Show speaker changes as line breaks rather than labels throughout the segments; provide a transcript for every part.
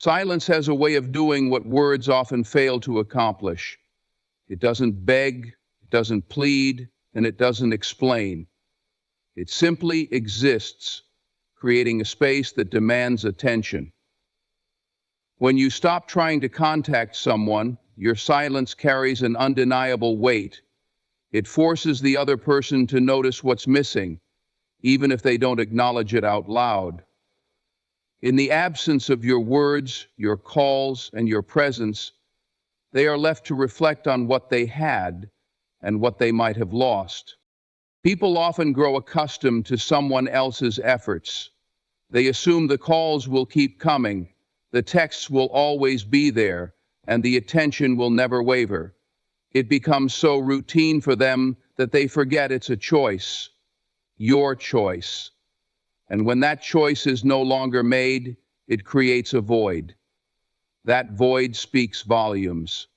Silence has a way of doing what words often fail to accomplish. It doesn't beg, it doesn't plead, and it doesn't explain. It simply exists, creating a space that demands attention. When you stop trying to contact someone, your silence carries an undeniable weight. It forces the other person to notice what's missing, even if they don't acknowledge it out loud. In the absence of your words, your calls, and your presence, they are left to reflect on what they had and what they might have lost. People often grow accustomed to someone else's efforts. They assume the calls will keep coming, the texts will always be there, and the attention will never waver. It becomes so routine for them that they forget it's a choice, your choice. And when that choice is no longer made, it creates a void. That void speaks volumes.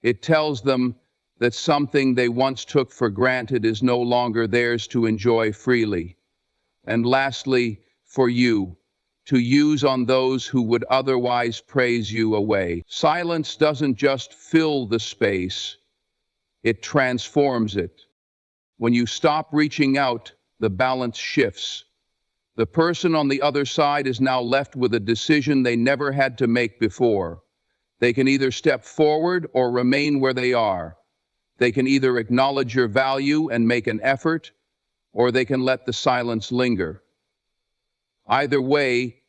It tells them that something they once took for granted is no longer theirs to enjoy freely. And lastly, for you, to use on those who would otherwise praise you away. Silence doesn't just fill the space, it transforms it. When you stop reaching out, the balance shifts. The person on the other side is now left with a decision they never had to make before. They can either step forward or remain where they are. They can either acknowledge your value and make an effort, or they can let the silence linger. Either way,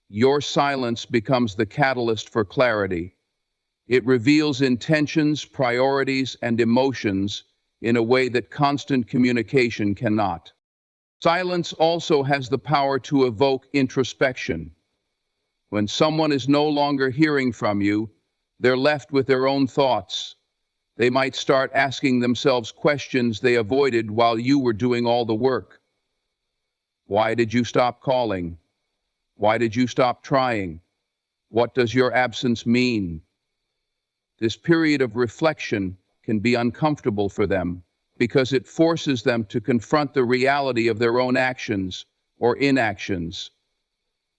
your silence becomes the catalyst for clarity. It reveals intentions, priorities, and emotions in a way that constant communication cannot. Silence also has the power to evoke introspection. When someone is no longer hearing from you, they're left with their own thoughts. They might start asking themselves questions they avoided while you were doing all the work. Why did you stop calling? Why did you stop trying? What does your absence mean? This period of reflection can be uncomfortable for them because it forces them to confront the reality of their own actions or inactions.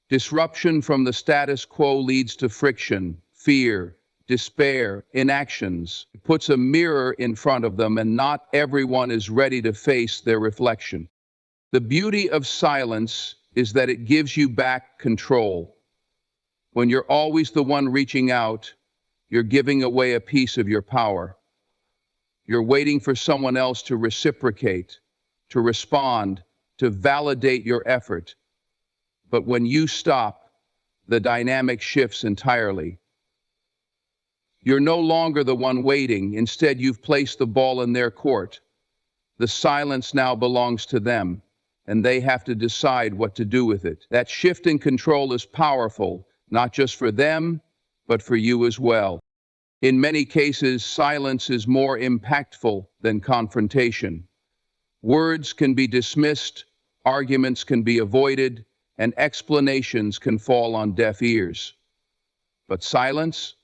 Disruption from the status quo leads to friction, fear, despair, inactions. It puts a mirror in front of them, and not everyone is ready to face their reflection. The beauty of silence is that it gives you back control. When you're always the one reaching out, you're giving away a piece of your power. You're waiting for someone else to reciprocate, to respond, to validate your effort. But when you stop, the dynamic shifts entirely. You're no longer the one waiting. Instead, you've placed the ball in their court. The silence now belongs to them, and they have to decide what to do with it. That shift in control is powerful, not just for them, but for you as well. In many cases, silence is more impactful than confrontation. Words can be dismissed, arguments can be avoided, and explanations can fall on deaf ears. But silence?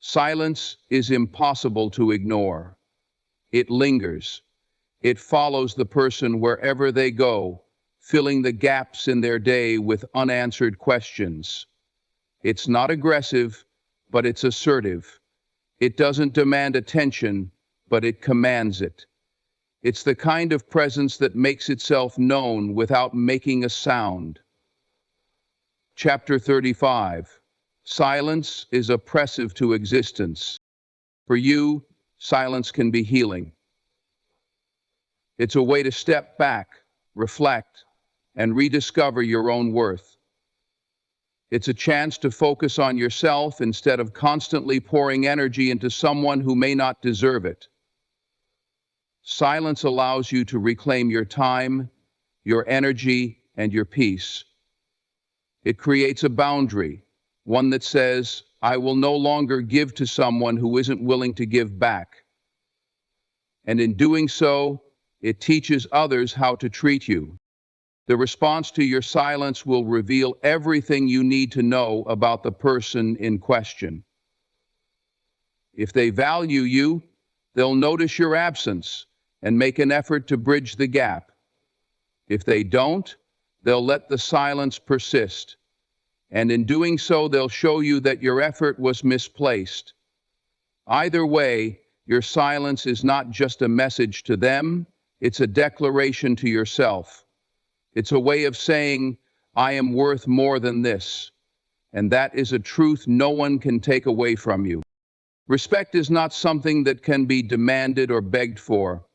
Silence is impossible to ignore. It lingers. It follows the person wherever they go, filling the gaps in their day with unanswered questions. It's not aggressive, but it's assertive. It doesn't demand attention, but it commands it. It's the kind of presence that makes itself known without making a sound. Chapter 35. Silence is oppressive to existence. For you, silence can be healing. It's a way to step back, reflect, and rediscover your own worth. It's a chance to focus on yourself instead of constantly pouring energy into someone who may not deserve it. Silence allows you to reclaim your time, your energy, and your peace. It creates a boundary, one that says, I will no longer give to someone who isn't willing to give back. And in doing so, it teaches others how to treat you. The response to your silence will reveal everything you need to know about the person in question. If they value you, they'll notice your absence and make an effort to bridge the gap. If they don't, they'll let the silence persist. And in doing so, they'll show you that your effort was misplaced. Either way, your silence is not just a message to them, it's a declaration to yourself. It's a way of saying, I am worth more than this. And that is a truth no one can take away from you. Respect is not something that can be demanded or begged for.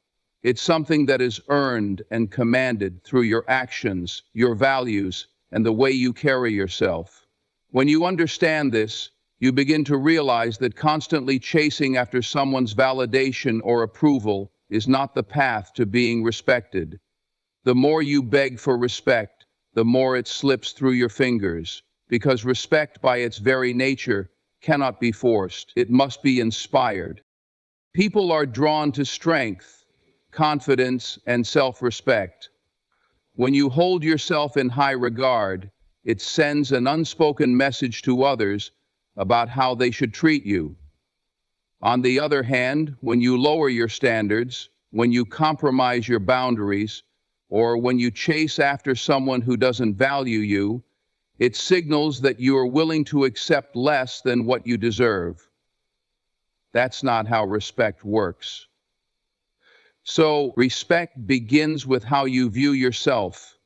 It's something that is earned and commanded through your actions, your values, and the way you carry yourself. When you understand this, you begin to realize that constantly chasing after someone's validation or approval is not the path to being respected. The more you beg for respect, the more it slips through your fingers, because respect by its very nature cannot be forced. It must be inspired. People are drawn to strength, confidence, and self-respect. When you hold yourself in high regard, it sends an unspoken message to others about how they should treat you. On the other hand, when you lower your standards, when you compromise your boundaries, or when you chase after someone who doesn't value you, it signals that you are willing to accept less than what you deserve. That's not how respect works. So, respect begins with how you view yourself.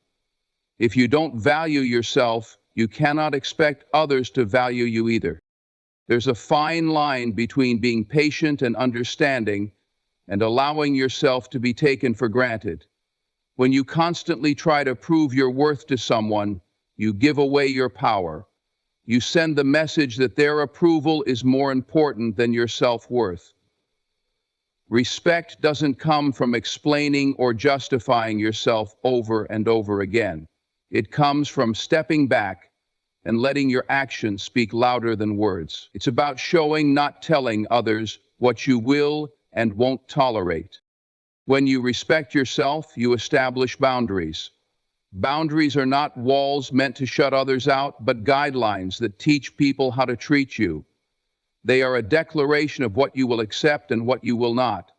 If you don't value yourself, you cannot expect others to value you either. There's a fine line between being patient and understanding and allowing yourself to be taken for granted. When you constantly try to prove your worth to someone, you give away your power. You send the message that their approval is more important than your self-worth. Respect doesn't come from explaining or justifying yourself over and over again. It comes from stepping back and letting your actions speak louder than words. It's about showing, not telling others what you will and won't tolerate. When you respect yourself, you establish boundaries. Boundaries are not walls meant to shut others out, but guidelines that teach people how to treat you. They are a declaration of what you will accept and what you will not.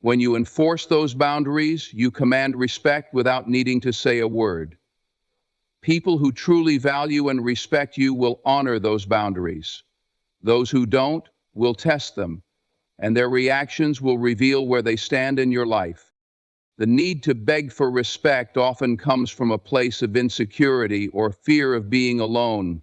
When you enforce those boundaries, you command respect without needing to say a word. People who truly value and respect you will honor those boundaries. Those who don't will test them, and their reactions will reveal where they stand in your life. The need to beg for respect often comes from a place of insecurity or fear of being alone.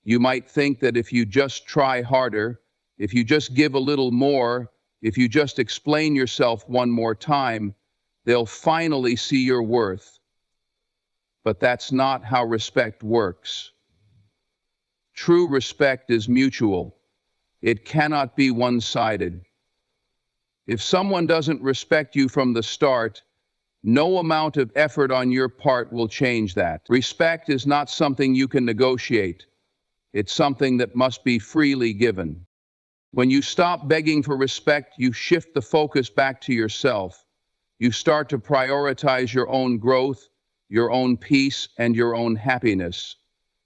You might think that if you just try harder, if you just give a little more, if you just explain yourself one more time, they'll finally see your worth. But that's not how respect works. True respect is mutual. It cannot be one-sided. If someone doesn't respect you from the start, no amount of effort on your part will change that. Respect is not something you can negotiate. It's something that must be freely given. When you stop begging for respect, you shift the focus back to yourself. You start to prioritize your own growth, your own peace, and your own happiness.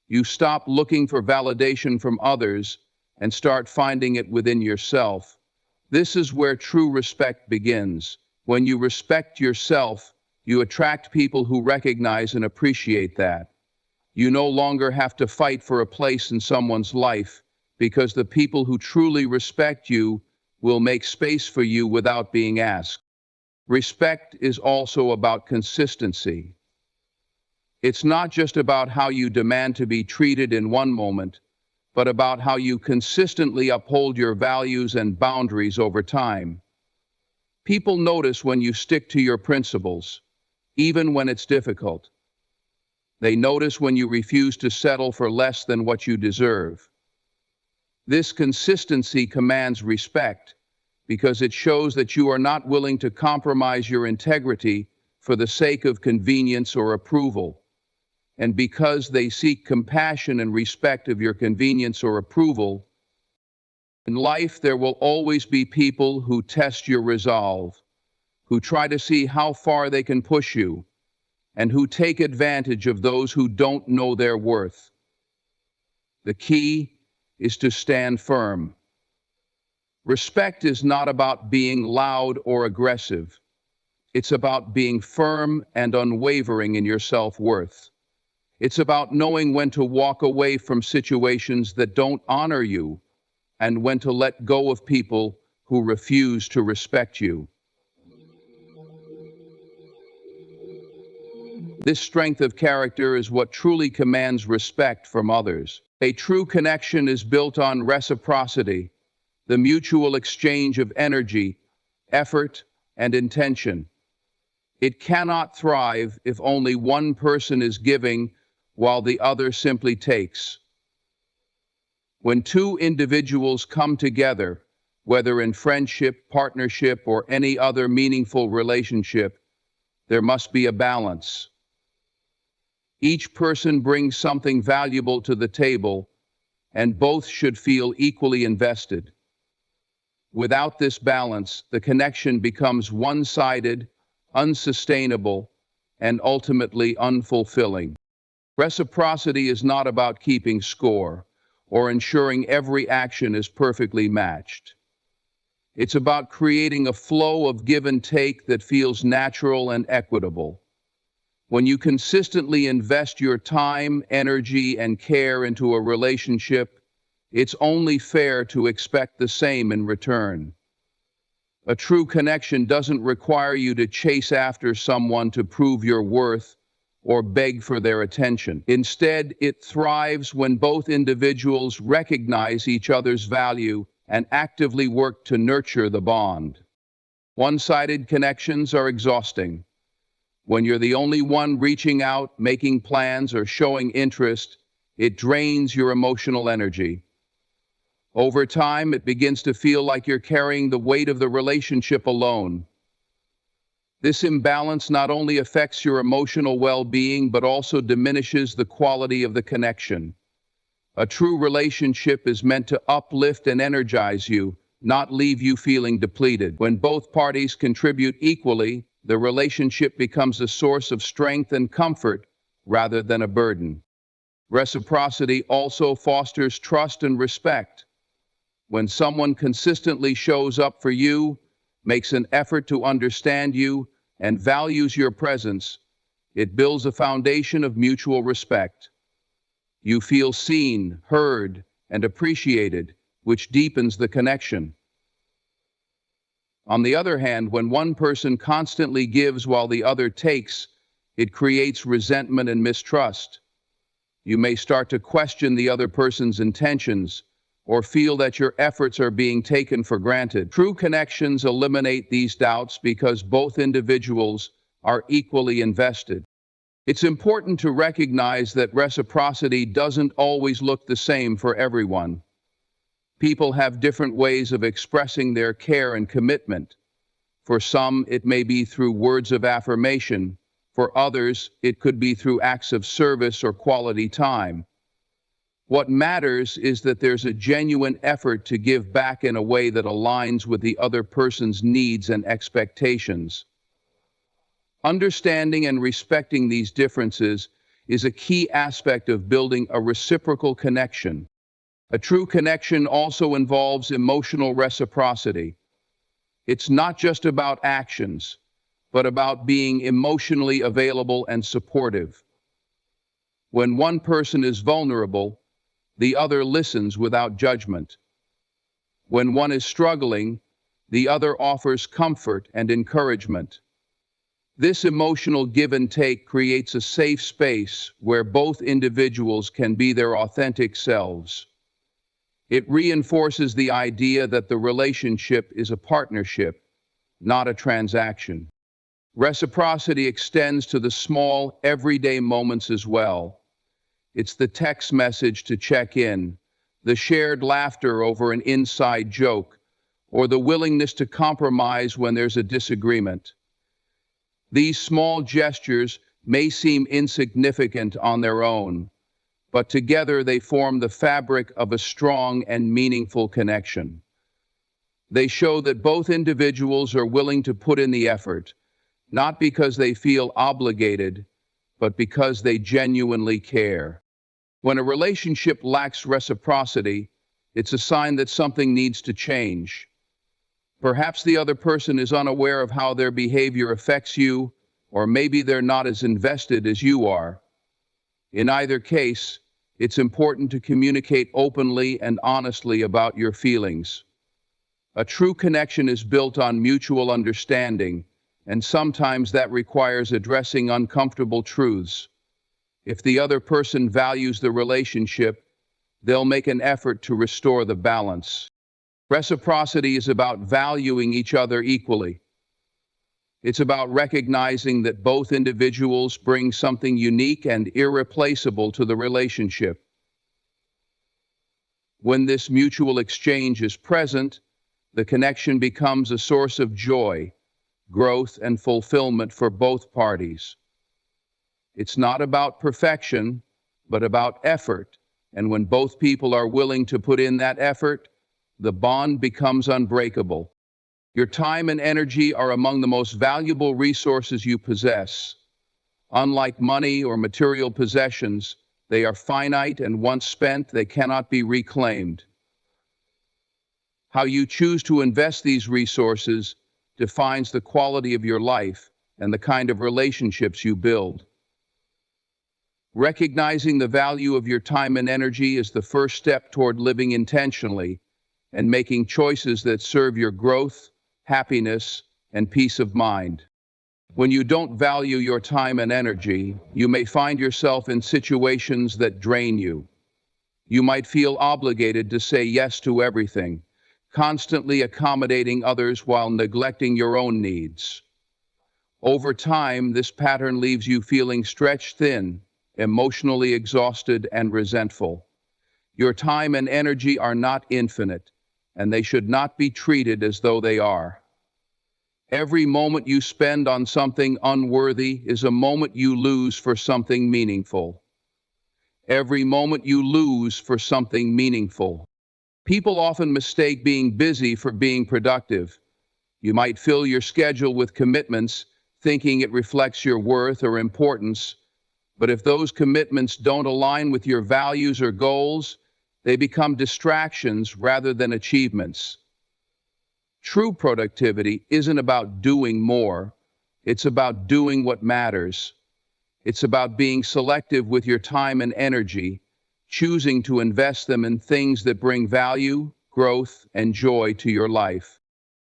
You stop looking for validation from others and start finding it within yourself. This is where true respect begins. When you respect yourself, you attract people who recognize and appreciate that. You no longer have to fight for a place in someone's life, because the people who truly respect you will make space for you without being asked. Respect is also about consistency. It's not just about how you demand to be treated in one moment, but about how you consistently uphold your values and boundaries over time. People notice when you stick to your principles, even when it's difficult. They notice when you refuse to settle for less than what you deserve. This consistency commands respect because it shows that you are not willing to compromise your integrity for the sake of convenience or approval. And because they seek compassion and respect of your convenience or approval, in life there will always be people who test your resolve, who try to see how far they can push you, and who take advantage of those who don't know their worth. The key is to stand firm. Respect is not about being loud or aggressive. It's about being firm and unwavering in your self-worth. It's about knowing when to walk away from situations that don't honor you and when to let go of people who refuse to respect you. This strength of character is what truly commands respect from others. A true connection is built on reciprocity, the mutual exchange of energy, effort, and intention. It cannot thrive if only one person is giving while the other simply takes. When two individuals come together, whether in friendship, partnership, or any other meaningful relationship, there must be a balance. Each person brings something valuable to the table, and both should feel equally invested. Without this balance, the connection becomes one-sided, unsustainable, and ultimately unfulfilling. Reciprocity is not about keeping score or ensuring every action is perfectly matched. It's about creating a flow of give and take that feels natural and equitable. When you consistently invest your time, energy, and care into a relationship, it's only fair to expect the same in return. A true connection doesn't require you to chase after someone to prove your worth or beg for their attention. Instead, it thrives when both individuals recognize each other's value and actively work to nurture the bond. One-sided connections are exhausting. When you're the only one reaching out, making plans, or showing interest, it drains your emotional energy. Over time, it begins to feel like you're carrying the weight of the relationship alone. This imbalance not only affects your emotional well-being, but also diminishes the quality of the connection. A true relationship is meant to uplift and energize you, not leave you feeling depleted. When both parties contribute equally, the relationship becomes a source of strength and comfort rather than a burden. Reciprocity also fosters trust and respect. When someone consistently shows up for you, makes an effort to understand you, and values your presence, it builds a foundation of mutual respect. You feel seen, heard, and appreciated, which deepens the connection. On the other hand, when one person constantly gives while the other takes, it creates resentment and mistrust. You may start to question the other person's intentions or feel that your efforts are being taken for granted. True connections eliminate these doubts because both individuals are equally invested. It's important to recognize that reciprocity doesn't always look the same for everyone. People have different ways of expressing their care and commitment. For some, it may be through words of affirmation. For others, it could be through acts of service or quality time. What matters is that there's a genuine effort to give back in a way that aligns with the other person's needs and expectations. Understanding and respecting these differences is a key aspect of building a reciprocal connection. A true connection also involves emotional reciprocity. It's not just about actions, but about being emotionally available and supportive. When one person is vulnerable, the other listens without judgment. When one is struggling, the other offers comfort and encouragement. This emotional give and take creates a safe space where both individuals can be their authentic selves. It reinforces the idea that the relationship is a partnership, not a transaction. Reciprocity extends to the small, everyday moments as well. It's the text message to check in, the shared laughter over an inside joke, or the willingness to compromise when there's a disagreement. These small gestures may seem insignificant on their own, but together they form the fabric of a strong and meaningful connection. They show that both individuals are willing to put in the effort, not because they feel obligated, but because they genuinely care. When a relationship lacks reciprocity, it's a sign that something needs to change. Perhaps the other person is unaware of how their behavior affects you, or maybe they're not as invested as you are. In either case, it's important to communicate openly and honestly about your feelings. A true connection is built on mutual understanding, and sometimes that requires addressing uncomfortable truths. If the other person values the relationship, they'll make an effort to restore the balance. Reciprocity is about valuing each other equally. It's about recognizing that both individuals bring something unique and irreplaceable to the relationship. When this mutual exchange is present, the connection becomes a source of joy, growth, and fulfillment for both parties. It's not about perfection, but about effort, and when both people are willing to put in that effort, the bond becomes unbreakable. Your time and energy are among the most valuable resources you possess. Unlike money or material possessions, they are finite, and once spent, they cannot be reclaimed. How you choose to invest these resources defines the quality of your life and the kind of relationships you build. Recognizing the value of your time and energy is the first step toward living intentionally and making choices that serve your growth, happiness, and peace of mind. When you don't value your time and energy, you may find yourself in situations that drain you. You might feel obligated to say yes to everything, constantly accommodating others while neglecting your own needs. Over time, this pattern leaves you feeling stretched thin, emotionally exhausted, and resentful. Your time and energy are not infinite, and they should not be treated as though they are. Every moment you spend on something unworthy is a moment you lose for something meaningful. Every moment you lose for something meaningful. People often mistake being busy for being productive. You might fill your schedule with commitments, thinking it reflects your worth or importance, but if those commitments don't align with your values or goals, they become distractions rather than achievements. True productivity isn't about doing more, it's about doing what matters. It's about being selective with your time and energy, choosing to invest them in things that bring value, growth, and joy to your life.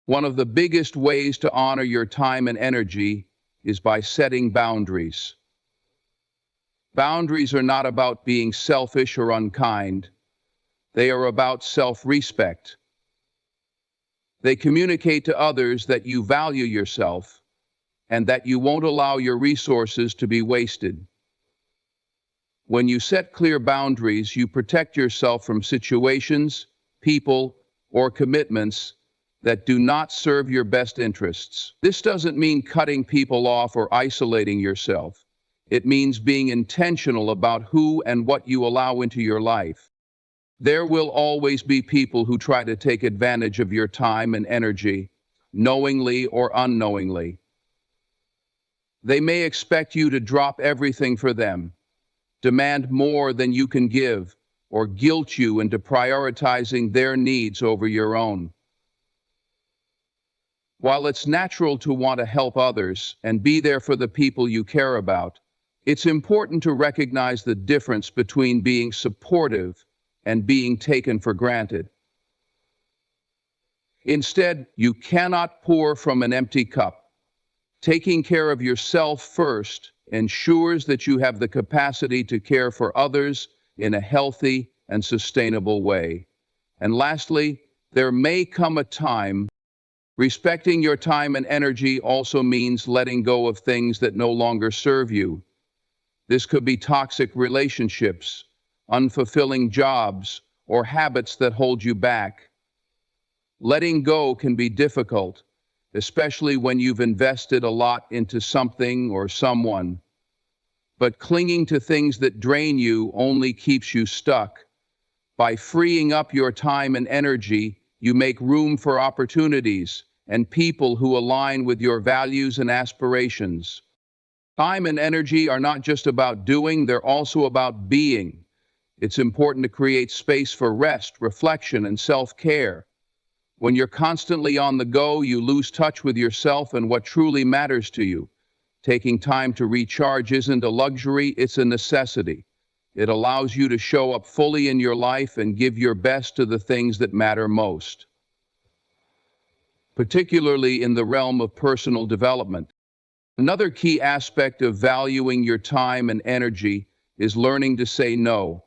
One of the biggest ways to honor your time and energy is by setting boundaries. Boundaries are not about being selfish or unkind. They are about self-respect. They communicate to others that you value yourself and that you won't allow your resources to be wasted. When you set clear boundaries, you protect yourself from situations, people, or commitments that do not serve your best interests. This doesn't mean cutting people off or isolating yourself. It means being intentional about who and what you allow into your life. There will always be people who try to take advantage of your time and energy, knowingly or unknowingly. They may expect you to drop everything for them, demand more than you can give, or guilt you into prioritizing their needs over your own. While it's natural to want to help others and be there for the people you care about, it's important to recognize the difference between being supportive and being taken for granted. Instead, you cannot pour from an empty cup. Taking care of yourself first ensures that you have the capacity to care for others in a healthy and sustainable way. And lastly, there may come a time. Respecting your time and energy also means letting go of things that no longer serve you. This could be toxic relationships, unfulfilling jobs, or habits that hold you back. Letting go can be difficult, especially when you've invested a lot into something or someone. But clinging to things that drain you only keeps you stuck. By freeing up your time and energy, you make room for opportunities and people who align with your values and aspirations. Time and energy are not just about doing, they're also about being. It's important to create space for rest, reflection, and self-care. When you're constantly on the go, you lose touch with yourself and what truly matters to you. Taking time to recharge isn't a luxury, it's a necessity. It allows you to show up fully in your life and give your best to the things that matter most, particularly in the realm of personal development. Another key aspect of valuing your time and energy is learning to say no.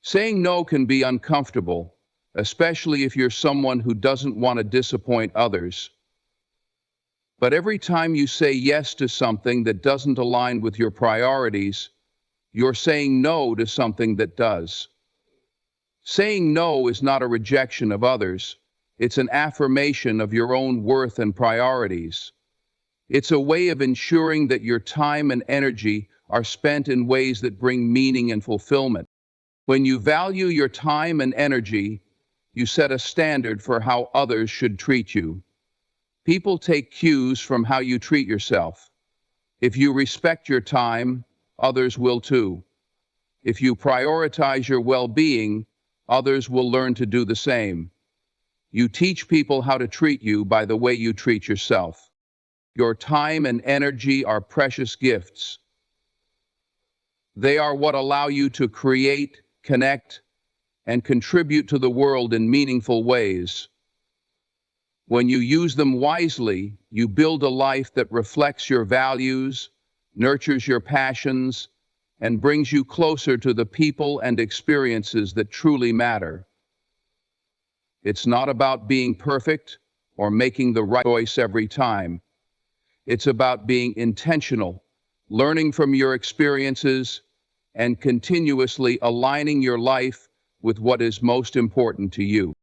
Saying no can be uncomfortable, especially if you're someone who doesn't want to disappoint others. But every time you say yes to something that doesn't align with your priorities, you're saying no to something that does. Saying no is not a rejection of others, it's an affirmation of your own worth and priorities. It's a way of ensuring that your time and energy are spent in ways that bring meaning and fulfillment. When you value your time and energy, you set a standard for how others should treat you. People take cues from how you treat yourself. If you respect your time, others will too. If you prioritize your well-being, others will learn to do the same. You teach people how to treat you by the way you treat yourself. Your time and energy are precious gifts. They are what allow you to create, connect, and contribute to the world in meaningful ways. When you use them wisely, you build a life that reflects your values, nurtures your passions, and brings you closer to the people and experiences that truly matter. It's not about being perfect or making the right choice every time. It's about being intentional, learning from your experiences, and continuously aligning your life with what is most important to you.